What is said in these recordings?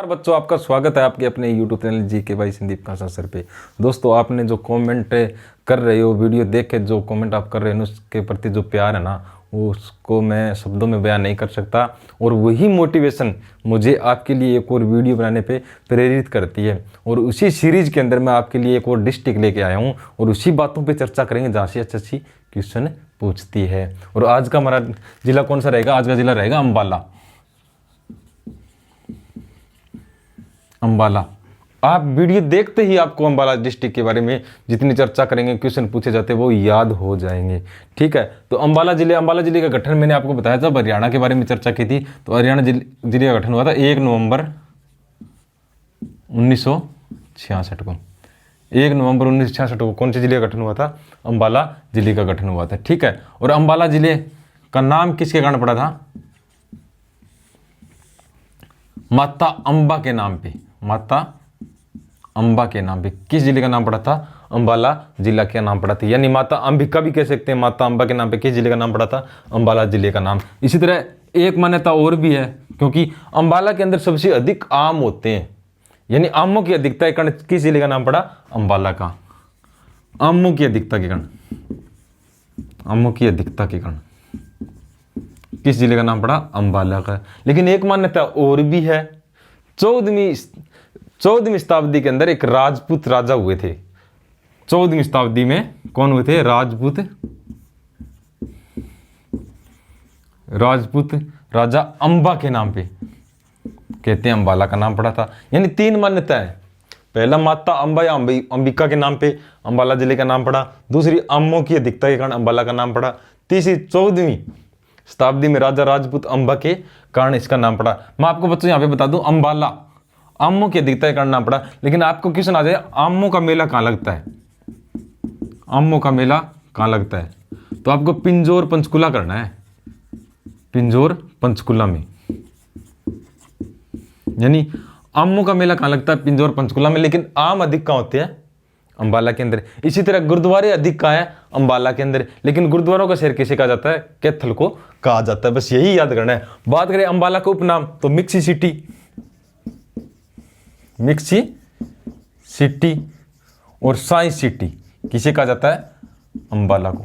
बच्चों, आपका स्वागत है आपके अपने YouTube चैनल जी के भाई संदीप कासा सर पे। दोस्तों, आपने जो कमेंट कर रहे हो, वीडियो देख के जो कमेंट आप कर रहे हो, उसके प्रति जो प्यार है ना, वो उसको मैं शब्दों में बयान नहीं कर सकता। और वही मोटिवेशन मुझे आपके लिए एक और वीडियो बनाने पे प्रेरित करती है। और उसी सीरीज के अंदर मैं आपके लिए एक और डिस्ट्रिक्ट लेके आया हूँ और उसी बातों पे चर्चा करेंगे जहाँ से अच्छी क्वेश्चन पूछती है। और आज का हमारा जिला कौन सा रहेगा? आज का जिला रहेगा अम्बाला। अम्बाला। आप वीडियो देखते ही आपको अम्बाला डिस्ट्रिक्ट के बारे में जितनी चर्चा करेंगे, क्वेश्चन पूछे जाते हैं, वो याद हो जाएंगे। ठीक है, तो अम्बाला जिले का गठन मैंने आपको बताया था, हरियाणा के बारे में चर्चा की थी। तो हरियाणा जिले का गठन हुआ था 1 नवंबर 1966 को। 1 नवंबर 1966 को कौन से जिले का गठन हुआ था? अम्बाला जिले का गठन हुआ था। ठीक है, और अम्बाला जिले का नाम किसके कारण पड़ा था? माता अम्बा के नाम पे। माता अम्बा के नाम पे किस जिले का नाम पड़ा था? अम्बाला जिला का नाम पड़ा था। यानी माता अंबिका भी कह सकते हैं। माता अम्बा के नाम पे किस जिले का नाम पड़ा था? अम्बाला जिले का नाम। इसी तरह एक मान्यता और भी है, क्योंकि अम्बाला के अंदर सबसे अधिक आम होते हैं, यानी आमों की अधिकता के कारण किस जिले का नाम पड़ा? अम्बाला का। आमों की अधिकता के कारण, आमों की अधिकता के कारण किस जिले का नाम पड़ा? अम्बाला का। लेकिन एक मान्यता और भी है। 14वीं शताब्दी के अंदर एक राजपूत राजा हुए थे। 14वीं शताब्दी में कौन हुए थे? राजपूत राजा अम्बा के नाम पे कहते हैं अम्बाला का नाम पड़ा था। यानी 3 मान्यता है। पहला, माता अम्बा या अंबिका के नाम पे अम्बाला जिले का नाम पड़ा। दूसरी, आमों की अधिकता के कारण अम्बाला का नाम पड़ा। तीसरी, 14वीं शताब्दी में राजा राजपूत अम्बा के कारण इसका नाम पड़ा। मैं आपको बच्चों यहाँ पे बता दूं, अम्बाला आमों की अधिकता के कारण नाम पड़ा। लेकिन आपको क्वेश्चन आ जाए, आमों का मेला कहाँ लगता है? आमों का मेला कहाँ लगता है? तो आपको पिंजौर पंचकुला करना है। पिंजौर पंचकुला में। यानी आमों का मेला कहाँ लगता है? पिंजौर पंचकुला में। लेकिन आम अधिक कहाँ होते हैं? अम्बाला के अंदर। इसी तरह गुरुद्वारे अधिक कहाँ है? अम्बाला के अंदर। लेकिन गुरुद्वारों का शहर किसे कहा जाता है? कैथल को कहा जाता है। बस यही याद करना है। बात करें अम्बाला का उपनाम, तो मिक्सी सिटी और साइंस सिटी किसे कहा जाता है? अम्बाला को।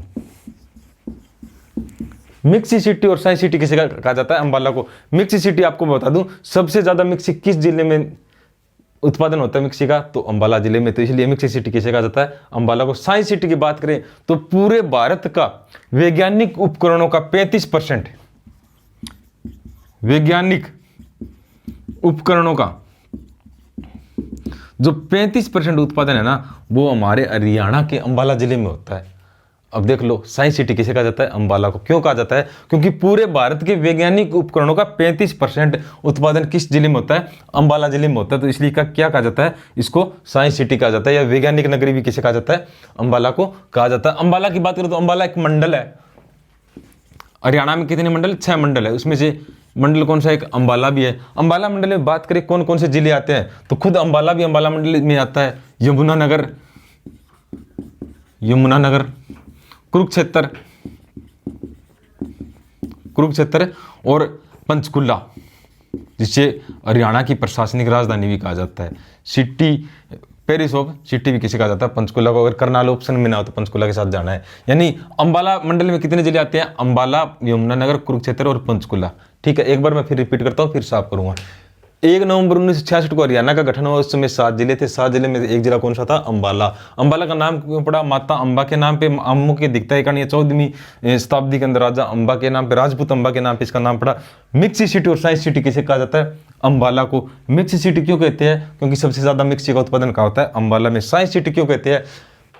मिक्सी सिटी और साइंस सिटी किसे कहा जाता है? अम्बाला को। मिक्सी सिटी आपको बता दूं, सबसे ज्यादा मिक्सी किस जिले में उत्पादन होता है मिक्सी का? तो अम्बाला जिले में। तो इसलिए मिक्सी सिटी किसे कहा जाता है? अम्बाला को। साइंस सिटी की बात करें तो पूरे भारत का वैज्ञानिक उपकरणों का 35%, वैज्ञानिक उपकरणों का जो 35% उत्पादन है ना, वो हमारे हरियाणा के अम्बाला जिले में होता है। अब देख लो, साइंस सिटी किसे कहा जाता है? अम्बाला को। क्यों कहा जाता है? क्योंकि पूरे भारत के वैज्ञानिक उपकरणों का 35% उत्पादन किस जिले में होता है? अम्बाला जिले में होता है। तो इसलिए क्या कहा जाता है? इसको साइंस सिटी कहा जाता है, या वैज्ञानिक नगरी भी किसे कहा जाता है? अम्बाला को कहा जाता है। अम्बाला की बात करें तो अम्बाला एक मंडल है। हरियाणा में कितने मंडल? 6 मंडल है। उसमें से मंडल कौन सा? एक अम्बाला भी है। अम्बाला मंडल में बात करें कौन कौन से जिले आते हैं, तो खुद अम्बाला भी अम्बाला मंडल में आता है। यमुनानगर, कुरुक्षेत्र और पंचकुला, जिसे हरियाणा की प्रशासनिक राजधानी भी कहा जाता है। सिटी, पेरिस ऑफ सिटी भी किसे कहा जाता है? पंचकुला को। अगर करनाल ऑप्शन में ना हो तो पंचकुला के साथ जाना है। यानी अम्बाला मंडल में कितने जिले आते हैं? अम्बाला, यमुनानगर, कुरुक्षेत्र और पंचकुला। ठीक है, एक बार मैं फिर रिपीट करता हूँ, फिर साफ करूंगा। 1 नवंबर 1966 को हरियाणा का गठन हुआ। उस समय 7 जिले थे। 7 जिले में एक जिला कौन सा था? अम्बाला। अम्बाला का नाम क्यों पड़ा? माता अम्बा के नाम पे। आमों की दिखता है कारण 14वीं शताब्दी के अंदर राजा अम्बा के नाम पे, राजपूत अम्बा के नाम पे इसका नाम पड़ा। मिक्सी सिटी और साइंस सिटी किसे कहा जाता है? अम्बाला को। मिक्सी सिटी क्यों कहते हैं? क्योंकि सबसे ज्यादा मिक्सी का उत्पादन कहाँ होता है? अम्बाला में। साइंस सिटी क्यों कहते हैं?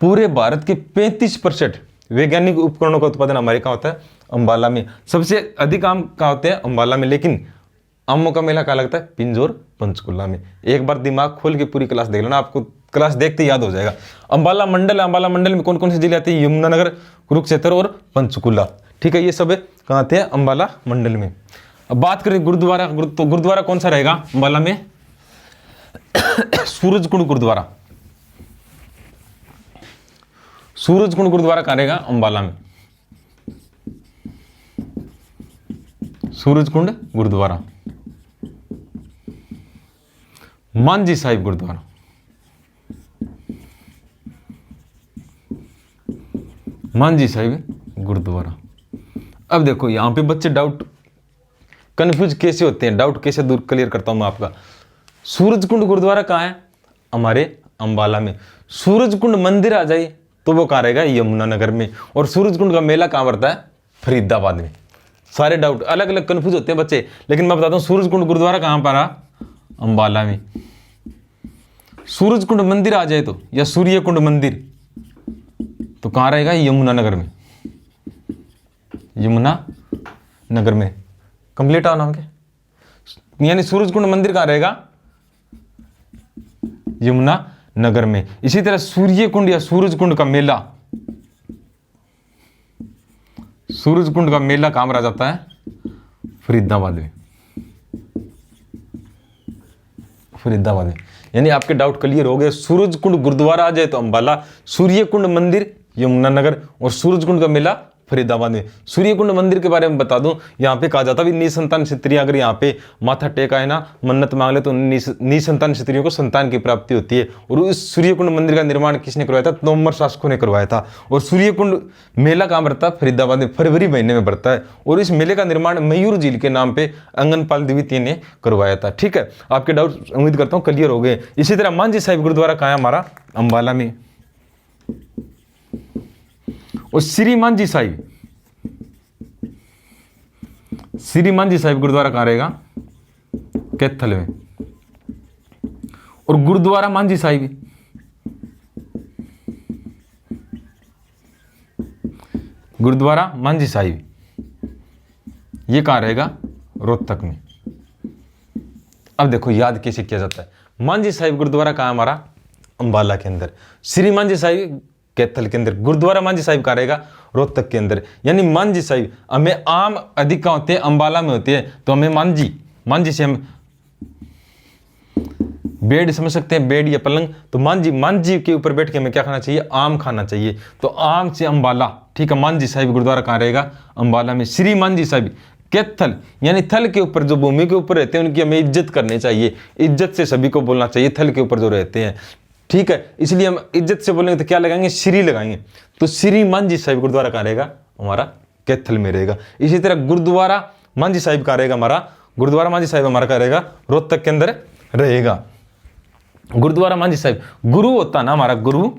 पूरे भारत के 35% वैज्ञानिक उपकरणों का उत्पादन हमारे कहाँ होता है? अम्बाला में। सबसे अधिक आम कहाँ होते हैं? अम्बाला में। लेकिन आमों का मेला कहाँ लगता है? पिंजौर पंचकुला में। एक बार दिमाग खोल के पूरी क्लास देख लेना, आपको क्लास देखते याद हो जाएगा। अम्बाला मंडल, अम्बाला मंडल में कौन कौन से जिले आते हैं? यमुनानगर, कुरुक्षेत्र और पंचकुला। ठीक है, ये सब कहाँ आते हैं? अम्बाला मंडल में। अब बात करें गुरुद्वारा, तो गुरुद्वारा कौन सा रहेगा अम्बाला में? सूरजकुंड गुरुद्वारा। सूरजकुंड गुरुद्वारा कहाँ रहेगा? अम्बाला में। सूरजकुंड गुरुद्वारा। मांझी साहिब गुरुद्वारा, मांझी साहिब गुरुद्वारा। अब देखो यहां पे बच्चे डाउट कंफ्यूज कैसे होते हैं, डाउट कैसे दूर क्लियर करता हूं मैं आपका। सूरजकुंड गुरुद्वारा कहाँ है? हमारे अंबाला में। सूरजकुंड मंदिर आ जाए तो वो कहाँ रहेगा? यमुनानगर में। और सूरजकुंड का मेला कहाँ पड़ता है? फरीदाबाद में। सारे डाउट अलग अलग कंफ्यूज होते हैं बच्चे, लेकिन मैं बताता हूँ सूरजकुंड गुरुद्वारा कहाँ पर? अंबाला में। सूरजकुंड मंदिर आ जाए तो, या सूर्यकुंड मंदिर, तो कहाँ रहेगा? यमुनानगर में। यमुनानगर में कंप्लीट नाम के, यानी सूरजकुंड मंदिर कहाँ रहेगा? यमुनानगर में। इसी तरह सूर्यकुंड या सूरजकुंड का मेला, सूरजकुंड का मेला कहाँ रह जाता है? फरीदाबाद में। फरीदाबाद में। यानी आपके डाउट क्लियर हो गए। सूरजकुंड गुरुद्वारा आ जाए तो अंबाला, सूर्यकुंड मंदिर यमुनानगर, और सूरजकुंड का मेला फरीदाबाद में। सूर्यकुंड मंदिर के बारे में बता दूं, यहाँ पे कहा जाता है निसंतान क्षत्रिय अगर यहाँ पे माथा टेका है ना, मन्नत मांग ले, तो निसंतान क्षत्रियों को संतान की प्राप्ति होती है। और उस सूर्यकुंड मंदिर का निर्माण किसने करवाया था? तोमर शासकों ने करवाया था। और सूर्यकुंड मेला कहाँ बढ़ता है? फरीदाबाद में, फरवरी महीने में बढ़ता है। और इस मेले का निर्माण मयूर झील के नाम पे अंगनपाल द्वितीय ने करवाया था। ठीक है, आपके डाउट उम्मीद करता हूँ क्लियर हो गए। इसी तरह मांझी साहिब गुरुद्वारा कहाँ है? हमारा अंबाला में। और श्री मांझी साहिब, श्री मांझी साहिब गुरुद्वारा कहाँ रहेगा? कैथल में। और गुरुद्वारा मांझी साहिब, गुरुद्वारा मांझी साहिब ये कहाँ रहेगा? रोहतक में। अब देखो याद कैसे किया जाता है। मांझी साहिब गुरुद्वारा कहाँ है? हमारा अंबाला के अंदर। श्री मांझी साहिब कैथल के अंदर। गुरुद्वारा मांझी साहिब कहाँ रहेगा? रोहतक के अंदर। यानी मांझी साहिब हमें आम अधिक कहाँ होते हैं? अंबाला में होती है। तो हमें मांझी, मांझी से हम बेड समझ सकते हैं, बेड या पलंग। तो मांझी, मांझी के ऊपर बैठ के हमें क्या खाना चाहिए? आम खाना चाहिए। तो आम से अंबाला। ठीक है, मांझी साहिब गुरुद्वारा कहाँ रहेगा? अंबाला में। श्री मांझी साहिब कैथल, यानी थल के ऊपर, जो भूमि के ऊपर रहते हैं उनकी हमें इज्जत करनी चाहिए। इज्जत से सभी को बोलना चाहिए, थल के ऊपर जो रहते हैं। ठीक है, इसलिए हम इज्जत से बोलेंगे तो क्या लगाएंगे? श्री लगाएंगे। तो श्री मांझी साहिब गुरुद्वारा कहाँ रहेगा? हमारा कैथल में रहेगा। इसी तरह गुरुद्वारा मांझी साहिब कहाँ रहेगा? हमारा गुरुद्वारा मांझी साहिब हमारा कहाँ रहेगा? रोहतक के अंदर रहेगा। गुरुद्वारा मांझी साहिब, गुरु होता ना हमारा, गुरु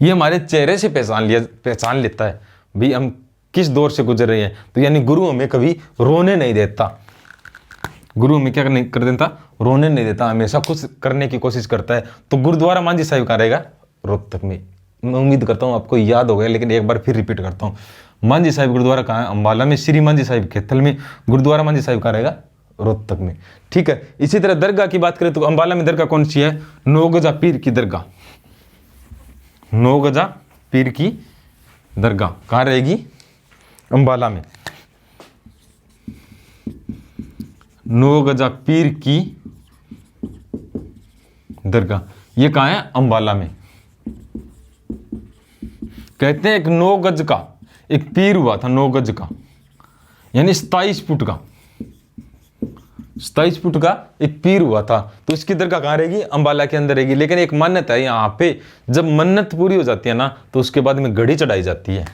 ये हमारे चेहरे से पहचान लेता है भाई हम किस दौर से गुजर रहे हैं। तो यानी गुरु हमें कभी रोने नहीं देता। गुरु हमें क्या नहीं कर देता? रोने नहीं देता, हमेशा कुछ करने की कोशिश करता है। तो गुरुद्वारा मांझी साहिब कहाँ रहेगा? रोहतक में। मैं उम्मीद करता हूँ आपको याद हो गया, लेकिन एक बार फिर रिपीट करता हूँ। मांझी साहिब गुरुद्वारा कहाँ है? अंबाला में। श्री मांझी साहिब कैथल में। गुरुद्वारा मांझी साहिब कहाँ रहेगा? रोहतक में। ठीक है, इसी तरह दरगाह की बात करें तो अंबाला में दरगाह कौन सी है? नौगजा पीर की दरगाह। नौगजा पीर की दरगाह कहाँ रहेगी? अंबाला में। नौगजा पीर की दरगाह ये कहाँ है? अंबाला में। कहते हैं एक 9 गज का एक पीर हुआ था, 9 गज का, यानी 27 फुट का, 27 फुट का एक पीर हुआ था। तो इसकी दरगाह कहाँ रहेगी? अंबाला के अंदर रहेगी। लेकिन एक मन्नत है यहाँ पे, जब मन्नत पूरी हो जाती है ना तो उसके बाद में घड़ी चढ़ाई जाती है।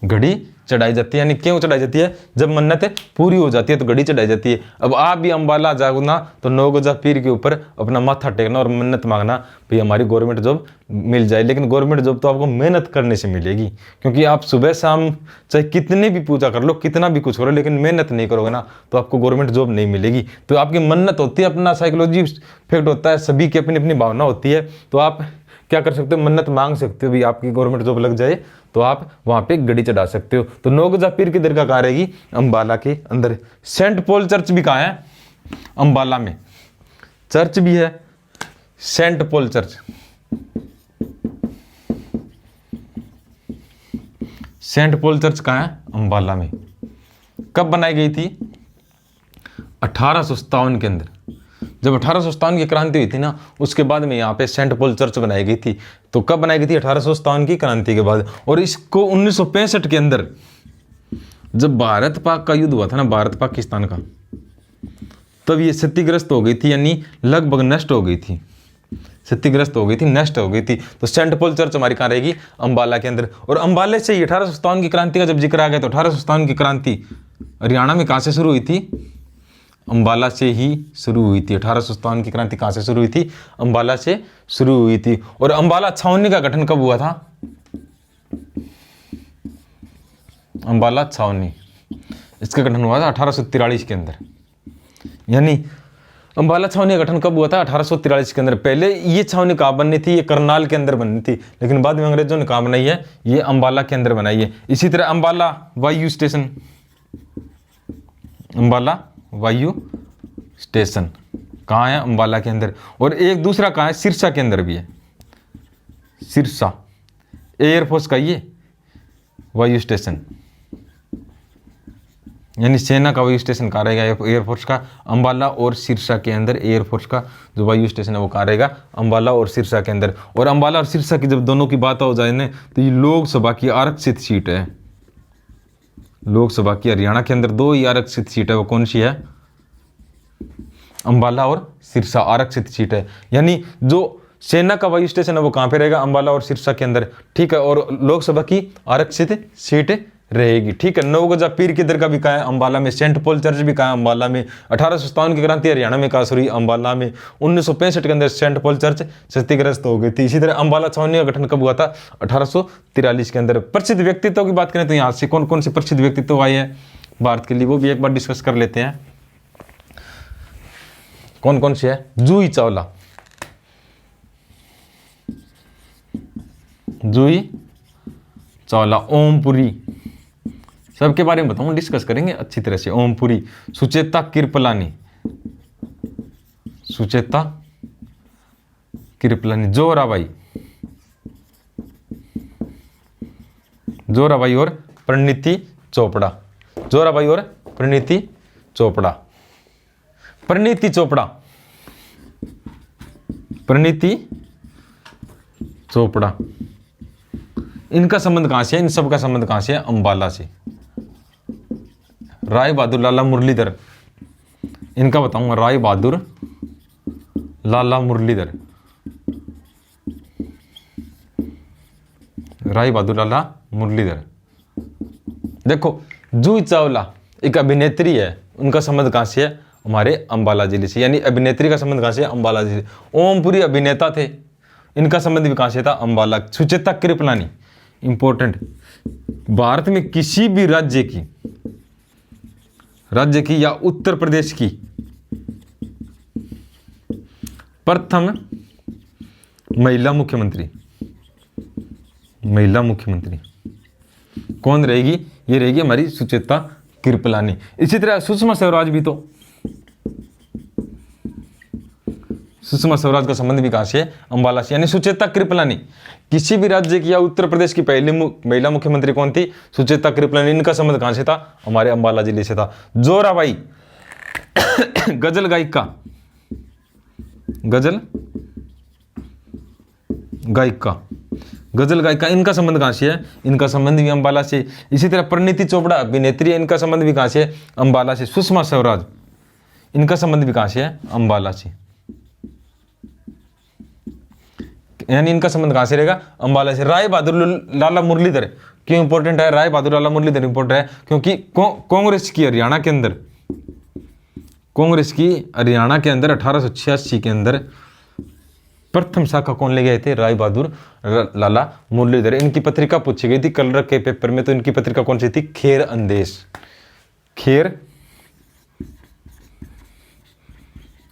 घड़ी चढ़ाई जाती है, यानी क्यों चढ़ाई जाती है? जब मन्नत पूरी हो जाती है तो घड़ी चढ़ाई जाती है। अब आप भी अंबाला जाओ ना तो 9 गजा पीर के ऊपर अपना माथा टेकना और मन्नत मांगना भाई हमारी गवर्नमेंट जॉब मिल जाए। लेकिन गवर्नमेंट जॉब तो आपको मेहनत करने से मिलेगी, क्योंकि आप सुबह शाम चाहे कितनी भी पूजा कर लो, कितना भी कुछ करो, लेकिन मेहनत नहीं करोगे ना तो आपको गवर्नमेंट जॉब नहीं मिलेगी। तो आपकी मन्नत होती है, अपना साइकोलॉजी इफेक्ट होता है, सभी की अपनी अपनी भावना होती है। तो आप क्या कर सकते हो? मन्नत मांग सकते हो भी आपकी गवर्नमेंट जॉब लग जाए, तो आप वहां पे घड़ी चढ़ा सकते हो। तो 9 गजा पीर की दरगाह कहाँ रहेगी? अंबाला के अंदर। सेंट पॉल चर्च भी कहाँ है? अंबाला में। चर्च भी है Saint Paul Church. Saint Paul Church कहाँ है? अंबाला में। कब बनाई गई थी? 1857 के अंदर। जब 1857 की क्रांति हुई थी ना, उसके बाद में यहाँ पे सेंट पॉल चर्च बनाई गई थी। तो कब बनाई गई थी? 1857 की क्रांति के बाद। और इसको 1965 के अंदर जब भारत पाक का युद्ध हुआ था ना, भारत पाकिस्तान का, तब ये क्षतिग्रस्त हो गई थी, यानी लगभग नष्ट हो गई थी, क्षतिग्रस्त हो गई थी, नष्ट हो गई थी। तो सेंट पॉल चर्च हमारी कहाँ रहेगी? अंबाला के अंदर। और अंबाले से ही 1857 की क्रांति का जब जिक्र आ गया, तो 1857 की क्रांति हरियाणा में कहाँ से शुरू हुई थी? अंबाला से ही शुरू हुई थी। 1857 की क्रांति कहाँ से शुरू हुई थी? अंबाला से शुरू हुई थी। और अंबाला छावनी का गठन कब हुआ था? अंबाला छावनी, इसका गठन हुआ था 1843 के अंदर। यानी अंबाला छावनी का गठन कब हुआ था? 1843 के अंदर। पहले ये छावनी कहाँ बननी थी? ये करनाल के अंदर बननी थी, लेकिन बाद में अंग्रेजों ने कहाँ बनाई है? ये अंबाला के अंदर बनाई है। इसी तरह अंबाला वायु स्टेशन, अंबाला वायु स्टेशन कहाँ है? अंबाला के अंदर। और एक दूसरा कहाँ है? सिरसा के अंदर भी है, सिरसा एयरफोर्स का ये वायु स्टेशन, यानी सेना का वायु स्टेशन कहाँ रहेगा? एयरफोर्स का अंबाला और सिरसा के अंदर। एयरफोर्स का जो वायु स्टेशन है वो कहाँ रहेगा? अंबाला और सिरसा के अंदर। और अंबाला और सिरसा की जब दोनों की बात हो जाए ना, तो ये लोकसभा की आरक्षित सीट है। लोकसभा की हरियाणा के अंदर 2 ही आरक्षित सीट है, वो कौन सी है? अंबाला और सिरसा आरक्षित सीट है। यानी जो सेना का वायु स्टेशन है वो कहाँ पे रहेगा? अंबाला और सिरसा के अंदर, ठीक है। और लोकसभा की आरक्षित सीट रहेगी, ठीक है। नवगजा पीर की दरगाह भी कहाँ है? अंबाला में। सेंट पॉल चर्च भी कहाँ है? अंबाला में। 1857 की क्रांति हरियाणा में कहाँ शुरू हुई? अंबाला में। 1965 के अंदर सेंट पॉल चर्च क्षतिग्रस्त हो गई थी। इसी तरह अंबाला छावनी का गठन कब हुआ था? 1843 के अंदर। प्रसिद्ध व्यक्तित्व की बात करें तो यहाँ से कौन कौन से प्रसिद्ध व्यक्तित्व आए हैं भारत के लिए, वो भी एक बार डिस्कस कर लेते हैं। कौन कौन से है? जूही चावला, जूही चावला, ओमपुरी, सबके बारे में बताऊं, डिस्कस करेंगे अच्छी तरह से। ओमपुरी, सुचेता कृपलानी, सुचेता कृपलानी, जोराबाई, जोराबाई और परिणीति चोपड़ा, जोराबाई और परिणीति चोपड़ा, परिणीति चोपड़ा, परिणीति चोपड़ा, इनका संबंध कहां से है? इन सब का संबंध कहां से है? अंबाला से। राय बहादुर लाला मुरलीधर, इनका बताऊंगा। राय बहादुर लाला मुरलीधर, राय बहादुर लाला मुरलीधर। देखो, जूही चावला एक अभिनेत्री है, उनका संबंध कहां से है? हमारे अंबाला जिले से। यानी अभिनेत्री का संबंध कहां से है? अंबाला जिले। ओमपुरी अभिनेता थे, इनका संबंध भी कहां से था? अंबाला। सुचेता कृपलानी, इंपॉर्टेंट, भारत में किसी भी राज्य की या उत्तर प्रदेश की प्रथम महिला मुख्यमंत्री, महिला मुख्यमंत्री कौन रहेगी? ये रहेगी हमारी सुचेता कृपलानी। इसी तरह सुषमा स्वराज भी, तो सुषमा स्वराज का संबंध भी कहां से है? अंबाला से। यानी सुचेता कृपलानी, किसी भी राज्य की या उत्तर प्रदेश की पहली महिला मुख्यमंत्री कौन थी? सुचेता कृपलानी। इनका संबंध कहां से था? हमारे अंबाला जिले से था। जोराबाई गजल गायिका, गजल गायिका, गजल गायिका, इनका संबंध कहां से है? इनका संबंध भी अंबाला से। इसी तरह परिणीति चोपड़ा अभिनेत्री है, इनका संबंध भी कहां से है? अंबाला से। सुषमा स्वराज, इनका संबंध भी कहां से है? अंबाला से। यानी इनका संबंध कहां से रहेगा? अंबाला से। राय बहादुर लाला मुरलीधर क्यों इंपॉर्टेंट है? राय बहादुर लाला मुरलीधर इंपॉर्टेंट है क्योंकि कांग्रेस की हरियाणा के अंदर, कांग्रेस की हरियाणा के अंदर 1886 के अंदर प्रथम शाखा कौन ले गए थे? राय बहादुर लाला मुरलीधर। इनकी पत्रिका पूछी गई थी कलरक के पेपर में, तो इनकी पत्रिका कौन सी थी? खेर अंदेश, खेर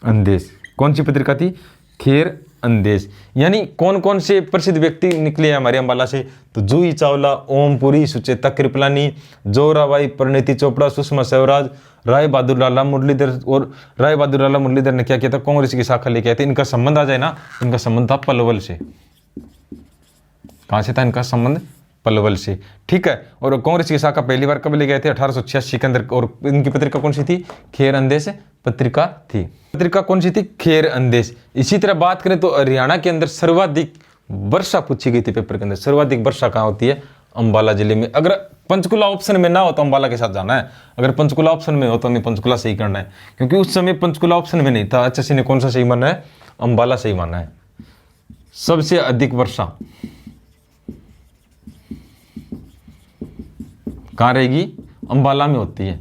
अंदेश। कौन सी पत्रिका थी? खेर अंदेश। यानी कौन कौन से प्रसिद्ध व्यक्ति निकले हैं हमारे अंबाला से? तो जूही चावला, ओमपुरी, सुचेता कृपलानी, जोराबाई, परिणीति चोपड़ा, सुषमा स्वराज, राय बहादुर लाला मुरलीधर। और राय बहादुर लाला मुरलीधर ने क्या किया था? कांग्रेस की शाखा लेके आए थे। इनका संबंध आ जाए ना, इनका संबंध था पलवल से। कहां से था इनका संबंध? पलवल से, ठीक है। और कांग्रेस की शाखा पहली बार कब ले गए थे? 1886 के अंदर। और इनकी पत्रिका कौन सी थी? खेर अंदेश पत्रिका थी। पत्रिका कौन सी थी? खेर अंदेश। इसी तरह बात करें तो हरियाणा के अंदर सर्वाधिक वर्षा पूछी गई थी पेपर के अंदर। सर्वाधिक वर्षा कहाँ होती है? अंबाला जिले में। अगर पंचकुला ऑप्शन में ना हो तो अम्बाला के साथ जाना है, अगर पंचकुला ऑप्शन में हो तो हमें पंचकुला सही करना है, क्योंकि उस समय पंचकुला ऑप्शन में नहीं था। HSC ने कौन सा सही माना है? अम्बाला सही माना है। सबसे अधिक वर्षा कहाँ रहेगी? अम्बाला में होती है।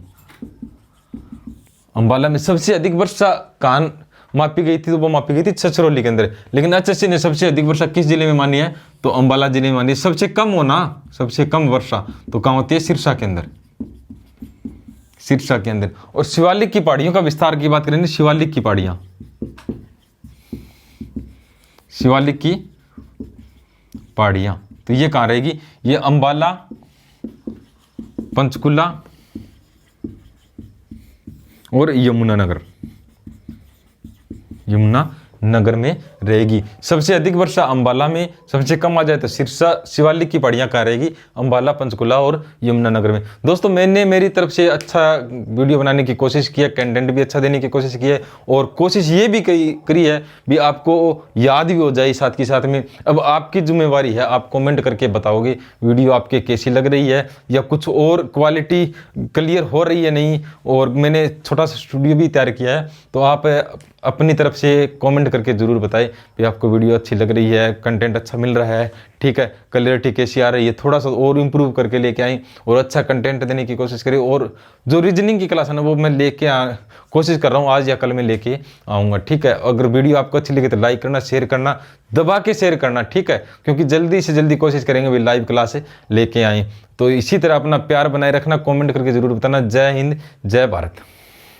अम्बाला में सबसे अधिक वर्षा कहाँ मापी गई थी? तो वो मापी गई थी छछरौली के अंदर। लेकिन HSC ने सबसे अधिक वर्षा किस जिले में मानी है? तो अम्बाला जिले में मानी है। सबसे कम होना, सबसे कम वर्षा तो कहाँ होती है? सिरसा के अंदर, सिरसा के अंदर। और शिवालिक की पहाड़ियों का विस्तार की बात करेंगे, शिवालिक की पहाड़ियां, शिवालिक की पहाड़ियां तो ये कहाँ रहेगी? ये अम्बाला, पंचकुला और यमुनानगर, यमुनानगर में रहेगी। सबसे अधिक वर्षा अम्बाला में, सबसे कम आ जाए तो सिरसा, शिवालिक की पहाड़ियां कहाँ रहेगी? अम्बाला, पंचकुला और यमुनानगर में। दोस्तों मैंने मेरी तरफ से अच्छा वीडियो बनाने की कोशिश की है, कंटेंट भी अच्छा देने की कोशिश की है, और कोशिश ये भी करी है भी आपको याद भी हो जाए साथ के साथ में। अब आपकी जिम्मेवारी है, आप कमेंट करके बताओगे वीडियो आपके कैसी लग रही है, या कुछ और क्वालिटी क्लियर हो रही है नहीं। और मैंने छोटा सा स्टूडियो भी तैयार किया है, तो आप अपनी तरफ से कमेंट करके ज़रूर बताएं कि आपको वीडियो अच्छी लग रही है, कंटेंट अच्छा मिल रहा है, ठीक है, क्लियरिटी कैसी आ रही है, थोड़ा सा और इम्प्रूव करके लेके आएँ और अच्छा कंटेंट देने की कोशिश करें। और जो रीजनिंग की क्लास है ना वो मैं लेके कोशिश कर रहा हूँ, आज या कल में लेके आऊँगा, ठीक है। अगर वीडियो आपको अच्छी लगे तो लाइक करना, शेयर करना, दबा के शेयर करना, ठीक है, क्योंकि जल्दी से जल्दी कोशिश करेंगे भी लाइव क्लास लेके आएँ। तो इसी तरह अपना प्यार बनाए रखना, कमेंट करके ज़रूर बताना। जय हिंद, जय भारत।